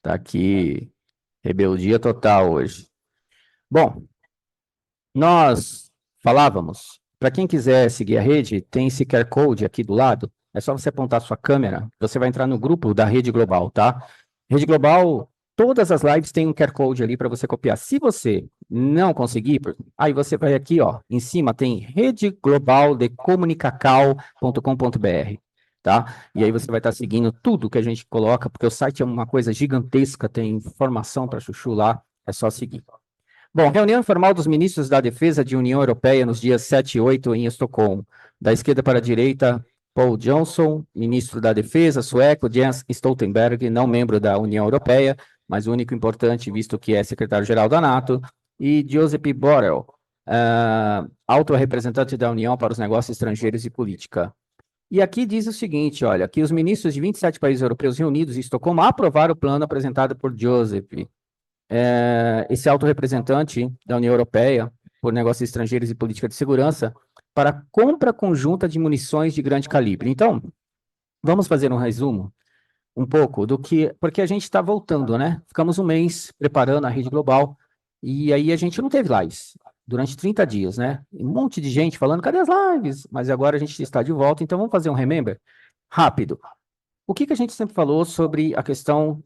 Tá aqui, rebeldia total hoje. Bom, nós falávamos, para quem quiser seguir a rede, tem esse QR Code aqui do lado. É só você apontar sua câmera, você vai entrar no grupo da Rede Global, tá? Rede Global, todas as lives têm um QR Code ali para você copiar. Se você não conseguir, aí você vai aqui, ó, em cima tem redeglobaldecomunicacal.com.br, tá? E aí você vai estar seguindo tudo que a gente coloca, porque o site é uma coisa gigantesca, tem informação para chuchu lá, é só seguir. Bom, reunião informal dos ministros da Defesa de União Europeia nos dias 7 e 8 em Estocolmo. Da esquerda para a direita, Paul Johnson, ministro da Defesa sueco, Jens Stoltenberg, não membro da União Europeia, mas o único importante, visto que é secretário-geral da NATO, e Josep Borrell, alto representante da União para os Negócios Estrangeiros e Política. E aqui diz o seguinte, olha, que os ministros de 27 países europeus reunidos em Estocolmo aprovaram o plano apresentado por Josep, esse alto representante da União Europeia por Negócios Estrangeiros e Política de Segurança para compra conjunta de munições de grande calibre. Então, vamos fazer um resumo um pouco do que, porque a gente está voltando, né? Ficamos um mês preparando a rede global e aí a gente não teve lives durante 30 dias, né? Um monte de gente falando, cadê as lives? Mas agora a gente está de volta, então vamos fazer um remember rápido. O que a gente sempre falou sobre a questão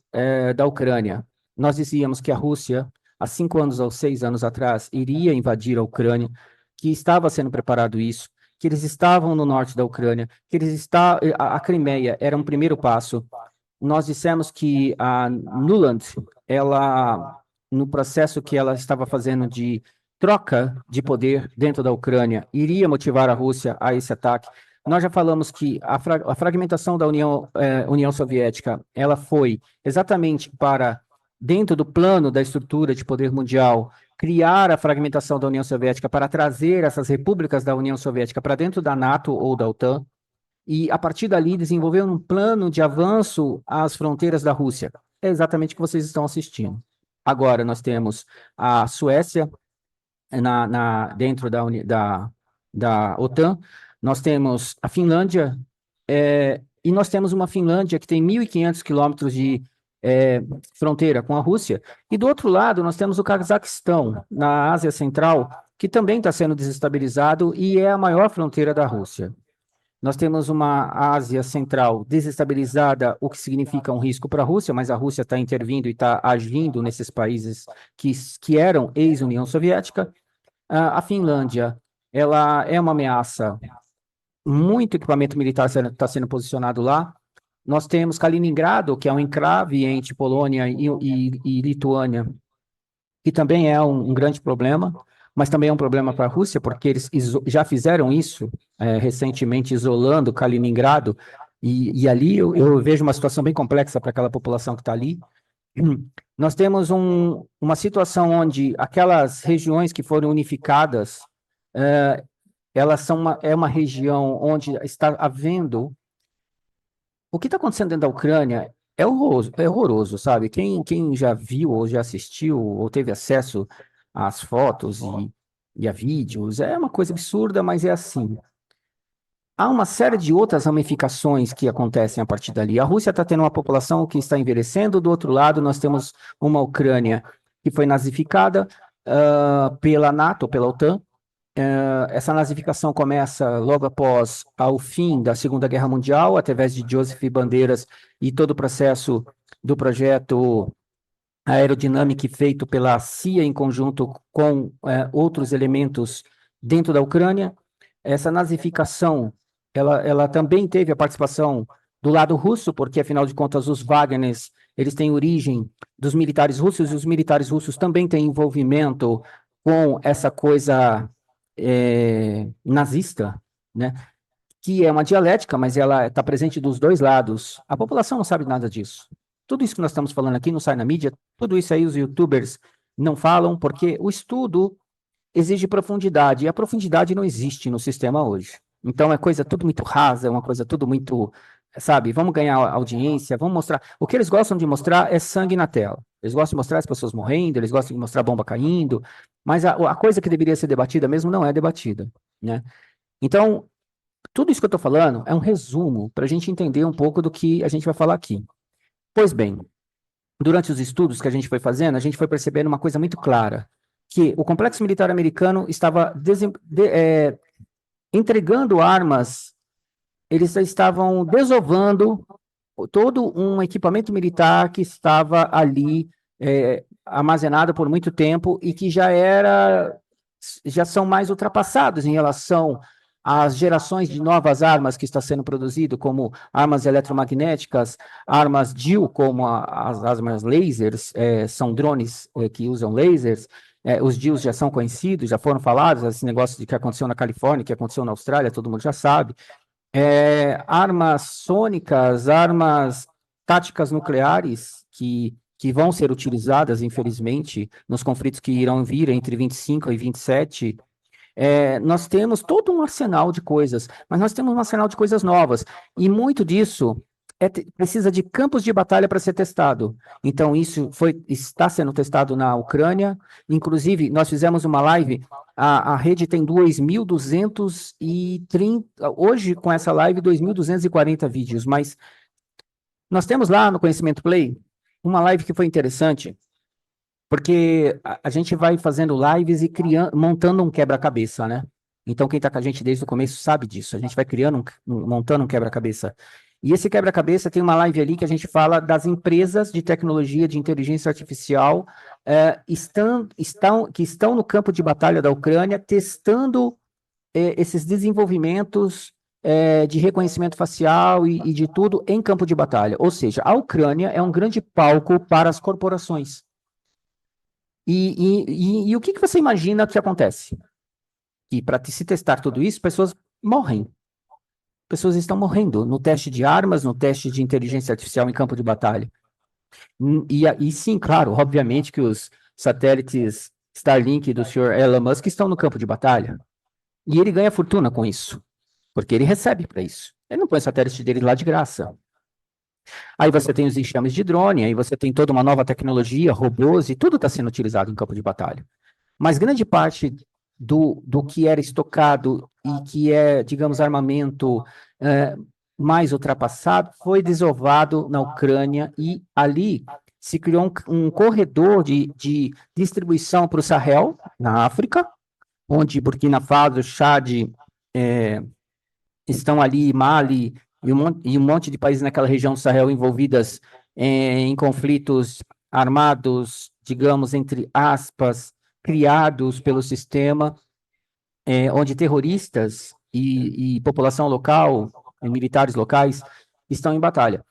da Ucrânia? Nós dizíamos que a Rússia, há 5 anos ou 6 anos atrás, iria invadir a Ucrânia, que estava sendo preparado isso, que eles estavam no norte da Ucrânia, que a Crimeia era um primeiro passo. Nós dissemos que a Nuland, ela, no processo que ela estava fazendo de troca de poder dentro da Ucrânia, iria motivar a Rússia a esse ataque. Nós já falamos que a fragmentação da União Soviética, ela foi exatamente para, dentro do plano da estrutura de poder mundial, criar a fragmentação da União Soviética para trazer essas repúblicas da União Soviética para dentro da NATO ou da OTAN, e a partir dali desenvolver um plano de avanço às fronteiras da Rússia. É exatamente o que vocês estão assistindo. Agora nós temos a Suécia dentro da OTAN, nós temos a Finlândia, e nós temos uma Finlândia que tem 1.500 quilômetros de fronteira com a Rússia, e do outro lado nós temos o Cazaquistão, na Ásia Central, que também está sendo desestabilizado e é a maior fronteira da Rússia. Nós temos uma Ásia Central desestabilizada, o que significa um risco para a Rússia, mas a Rússia está intervindo e está agindo nesses países que eram ex-União Soviética. A Finlândia, ela é uma ameaça, muito equipamento militar está sendo posicionado lá. Nós temos Kaliningrado, que é um encrave entre Polônia e Lituânia, que também é um grande problema, mas também é um problema para a Rússia, porque eles já fizeram isso recentemente, isolando Kaliningrado, e ali eu vejo uma situação bem complexa para aquela população que está ali. Nós temos uma situação onde aquelas regiões que foram unificadas, elas são uma região onde está havendo. O que está acontecendo dentro da Ucrânia é horroroso, sabe? Quem já viu ou já assistiu ou teve acesso às fotos e a vídeos, é uma coisa absurda, mas é assim. Há uma série de outras ramificações que acontecem a partir dali. A Rússia está tendo uma população que está envelhecendo, do outro lado, nós temos uma Ucrânia que foi nazificada pela NATO, pela OTAN. Essa nazificação começa logo após o fim da Segunda Guerra Mundial, através de Joseph Bandeiras e todo o processo do projeto aerodinâmico feito pela CIA em conjunto com outros elementos dentro da Ucrânia. Essa nazificação, ela também teve a participação do lado russo, porque, afinal de contas, os Wagners, eles têm origem dos militares russos, e os militares russos também têm envolvimento com essa coisa nazista, né? Que é uma dialética, mas ela está presente dos dois lados. A população não sabe nada disso. Tudo isso que nós estamos falando aqui não sai na mídia, tudo isso aí os youtubers não falam, porque o estudo exige profundidade, e a profundidade não existe no sistema hoje. Então é coisa tudo muito rasa, é uma coisa tudo muito, sabe, vamos ganhar audiência, vamos mostrar. O que eles gostam de mostrar é sangue na tela. Eles gostam de mostrar as pessoas morrendo, eles gostam de mostrar bomba caindo, mas a coisa que deveria ser debatida mesmo não é debatida, né? Então, tudo isso que eu estou falando é um resumo para a gente entender um pouco do que a gente vai falar aqui. Pois bem, durante os estudos que a gente foi fazendo, a gente foi percebendo uma coisa muito clara, que o complexo militar americano estava entregando armas, eles estavam desovando todo um equipamento militar que estava ali armazenado por muito tempo e que já são mais ultrapassados em relação às gerações de novas armas que está sendo produzido, como armas eletromagnéticas, armas DIL, como as armas lasers, são drones que usam lasers. Os DILs já são conhecidos, já foram falados, esse negócio de que aconteceu na Califórnia, que aconteceu na Austrália, todo mundo já sabe. Armas sônicas, armas táticas nucleares que vão ser utilizadas, infelizmente, nos conflitos que irão vir entre 25 e 27. Nós temos todo um arsenal de coisas, mas nós temos um arsenal de coisas novas, e muito disso precisa de campos de batalha para ser testado. Então, isso está sendo testado na Ucrânia. Inclusive, nós fizemos uma live, a rede tem 2.230, hoje com essa live, 2.240 vídeos, mas nós temos lá no Conhecimento Play uma live que foi interessante, porque a gente vai fazendo lives e montando um quebra-cabeça, né? Então, quem está com a gente desde o começo sabe disso. A gente vai criando, montando um quebra-cabeça. E esse quebra-cabeça tem uma live ali que a gente fala das empresas de tecnologia de inteligência artificial que estão no campo de batalha da Ucrânia, testando esses desenvolvimentos de reconhecimento facial e de tudo em campo de batalha. Ou seja, a Ucrânia é um grande palco para as corporações. E o que você imagina que acontece? Que para se testar tudo isso, pessoas morrem. Pessoas estão morrendo no teste de armas, no teste de inteligência artificial em campo de batalha. E sim, claro, obviamente que os satélites Starlink do senhor Elon Musk estão no campo de batalha. E ele ganha fortuna com isso, porque ele recebe para isso. Ele não põe o satélite dele lá de graça. Aí você tem os enxames de drone, aí você tem toda uma nova tecnologia, robôs, e tudo está sendo utilizado em campo de batalha. Mas grande parte do que era estocado e que digamos, armamento mais ultrapassado, foi desovado na Ucrânia, e ali se criou um corredor de distribuição para o Sahel, na África, onde Burkina Faso, Chad, estão ali, Mali e um monte de países naquela região do Sahel envolvidas em conflitos armados, digamos, entre aspas, criados pelo sistema, onde terroristas e população local, militares locais, estão em batalha.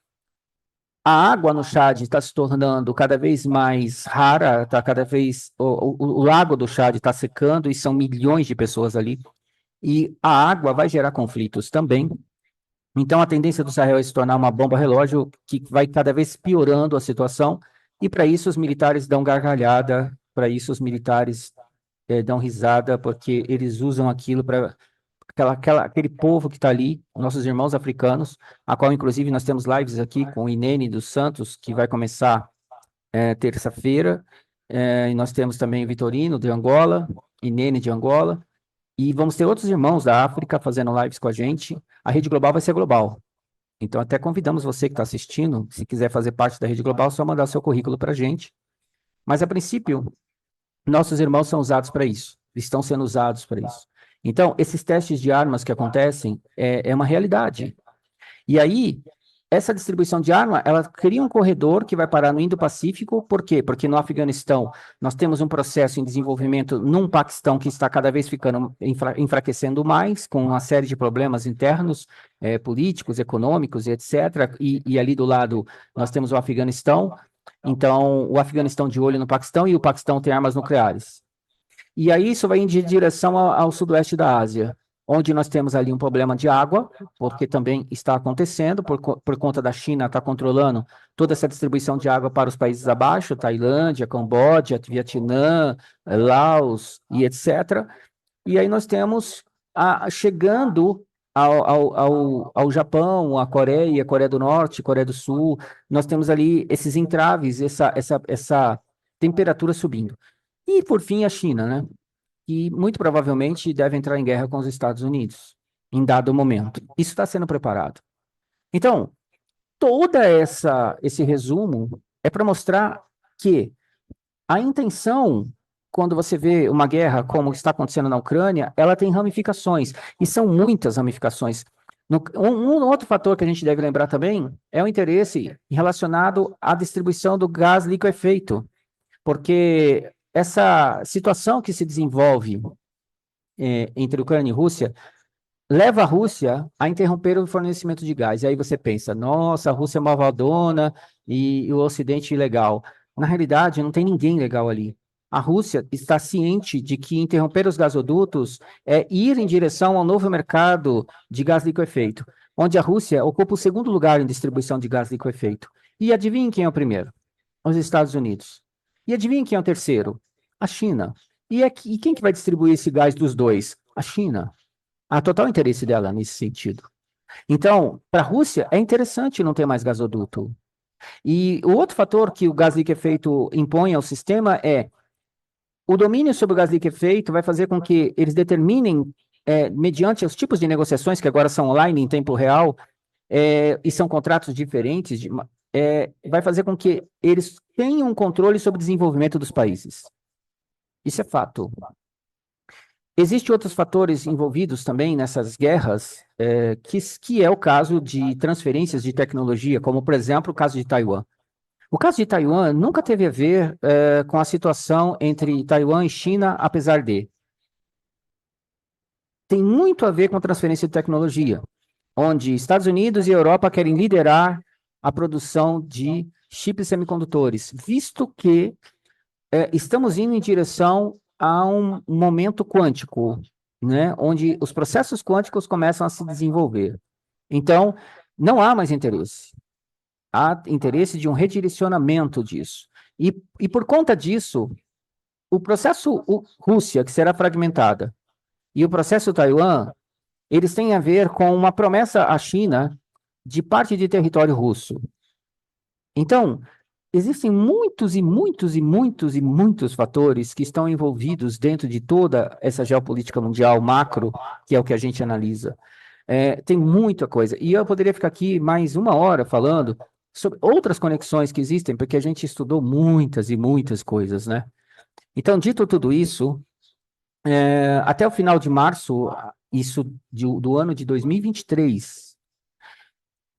A água no Chad está se tornando cada vez mais rara, tá cada vez o lago do Chad está secando e são milhões de pessoas ali. E a água vai gerar conflitos também. Então, a tendência do Sahel é se tornar uma bomba relógio que vai cada vez piorando a situação, e para isso os militares dão gargalhada, para isso os militares dão risada, porque eles usam aquilo para aquele povo que está ali, nossos irmãos africanos, a qual, inclusive, nós temos lives aqui com o Inene dos Santos, que vai começar terça-feira, e nós temos também o Vitorino de Angola, Inene de Angola, e vamos ter outros irmãos da África fazendo lives com a gente. A Rede Global vai ser global. Então, até convidamos você que está assistindo, se quiser fazer parte da Rede Global, é só mandar seu currículo para a gente. Mas, a princípio, nossos irmãos são usados para isso. Estão sendo usados para isso. Então, esses testes de armas que acontecem é uma realidade. E aí, essa distribuição de arma, ela cria um corredor que vai parar no Indo-Pacífico. Por quê? Porque no Afeganistão nós temos um processo em desenvolvimento num Paquistão que está cada vez ficando enfraquecendo mais, com uma série de problemas internos, políticos, econômicos e etc. E ali do lado nós temos o Afeganistão. Então, o Afeganistão de olho no Paquistão, e o Paquistão tem armas nucleares. E aí isso vai em direção ao sudoeste da Ásia, onde nós temos ali um problema de água, porque também está acontecendo, por conta da China estar controlando toda essa distribuição de água para os países abaixo, Tailândia, Camboja, Vietnã, Laos e etc. E aí nós temos chegando ao Japão, a Coreia do Norte, Coreia do Sul, nós temos ali esses entraves, essa temperatura subindo. E, por fim, a China, né? Que muito provavelmente deve entrar em guerra com os Estados Unidos, em dado momento. Isso está sendo preparado. Então, esse resumo é para mostrar que a intenção, quando você vê uma guerra como está acontecendo na Ucrânia, ela tem ramificações, e são muitas ramificações. Um outro fator que a gente deve lembrar também é o interesse relacionado à distribuição do gás liquefeito, porque essa situação que se desenvolve entre Ucrânia e Rússia leva a Rússia a interromper o fornecimento de gás. E aí você pensa, nossa, a Rússia é malvadona e o Ocidente ilegal. Na realidade, não tem ninguém legal ali. A Rússia está ciente de que interromper os gasodutos é ir em direção ao novo mercado de gás liquefeito, onde a Rússia ocupa o segundo lugar em distribuição de gás liquefeito. E adivinhe quem é o primeiro? Os Estados Unidos. E adivinhe quem é o terceiro? A China. E quem que vai distribuir esse gás dos dois? A China. Há total interesse dela nesse sentido. Então, para a Rússia, é interessante não ter mais gasoduto. E o outro fator que o gás liquefeito impõe ao sistema é o domínio sobre o gás liquefeito vai fazer com que eles determinem, mediante os tipos de negociações que agora são online em tempo real, e são contratos diferentes, vai fazer com que eles tenham um controle sobre o desenvolvimento dos países. Isso é fato. Existem outros fatores envolvidos também nessas guerras, que é o caso de transferências de tecnologia, como, por exemplo, o caso de Taiwan. O caso de Taiwan nunca teve a ver com a situação entre Taiwan e China, apesar de. Tem muito a ver com a transferência de tecnologia, onde Estados Unidos e Europa querem liderar a produção de chips semicondutores, visto que estamos indo em direção a um momento quântico, né, onde os processos quânticos começam a se desenvolver. Então, não há mais interesse. Há interesse de um redirecionamento disso. E por conta disso, o processo Rússia, que será fragmentada, e o processo Taiwan, eles têm a ver com uma promessa à China de parte de território russo. Então, existem muitos e muitos e muitos e muitos fatores que estão envolvidos dentro de toda essa geopolítica mundial macro, que é o que a gente analisa. Tem muita coisa. E eu poderia ficar aqui mais uma hora falando sobre outras conexões que existem, porque a gente estudou muitas e muitas coisas, né? Então, dito tudo isso, até o final de março, isso do ano de 2023,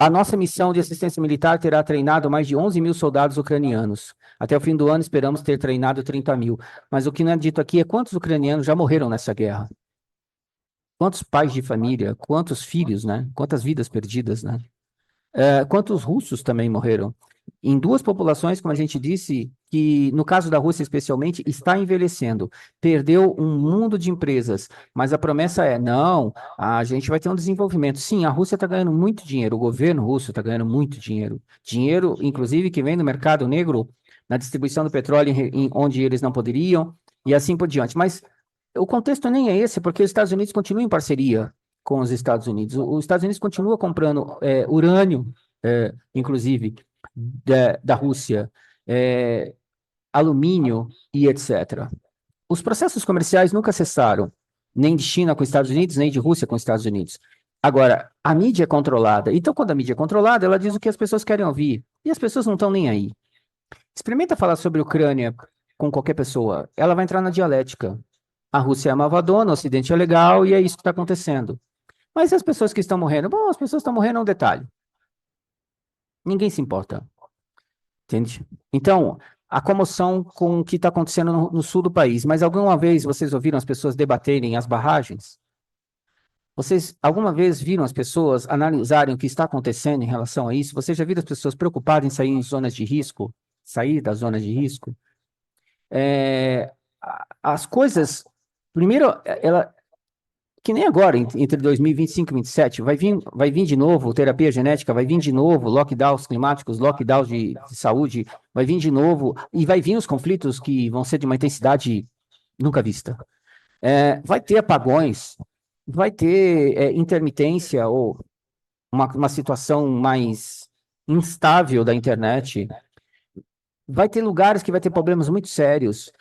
a nossa missão de assistência militar terá treinado mais de 11 mil soldados ucranianos. Até o fim do ano, esperamos ter treinado 30 mil. Mas o que não é dito aqui é quantos ucranianos já morreram nessa guerra. Quantos pais de família, quantos filhos, né? Quantas vidas perdidas, né? Quantos russos também morreram? Em duas populações, como a gente disse, que no caso da Rússia especialmente, está envelhecendo. Perdeu um mundo de empresas, mas a promessa é, não, a gente vai ter um desenvolvimento. Sim, a Rússia está ganhando muito dinheiro, o governo russo está ganhando muito dinheiro. Dinheiro, inclusive, que vem do mercado negro, na distribuição do petróleo onde eles não poderiam, e assim por diante. Mas o contexto nem é esse, porque os Estados Unidos continuam em parceria com os Estados Unidos. Os Estados Unidos continua comprando urânio, inclusive, da Rússia, alumínio e etc. Os processos comerciais nunca cessaram, nem de China com os Estados Unidos, nem de Rússia com os Estados Unidos. Agora, a mídia é controlada. Então, quando a mídia é controlada, ela diz o que as pessoas querem ouvir. E as pessoas não estão nem aí. Experimenta falar sobre a Ucrânia com qualquer pessoa. Ela vai entrar na dialética. A Rússia é malvadona, o Ocidente é legal, e é isso que está acontecendo. Mas e as pessoas que estão morrendo? Bom, as pessoas estão morrendo é um detalhe. Ninguém se importa. Entende? Então, a comoção com o que está acontecendo no sul do país. Mas alguma vez vocês ouviram as pessoas debaterem as barragens? Vocês alguma vez viram as pessoas analisarem o que está acontecendo em relação a isso? Vocês já viram as pessoas preocupadas em sair em zonas de risco? Sair das zonas de risco? As coisas... Primeiro, que nem agora, entre 2025 e 2027, vai vir de novo terapia genética, vai vir de novo lockdowns climáticos, lockdowns de saúde, vai vir de novo, e vai vir os conflitos que vão ser de uma intensidade nunca vista. Vai ter apagões, vai ter intermitência ou uma situação mais instável da internet, vai ter lugares que vai ter problemas muito sérios.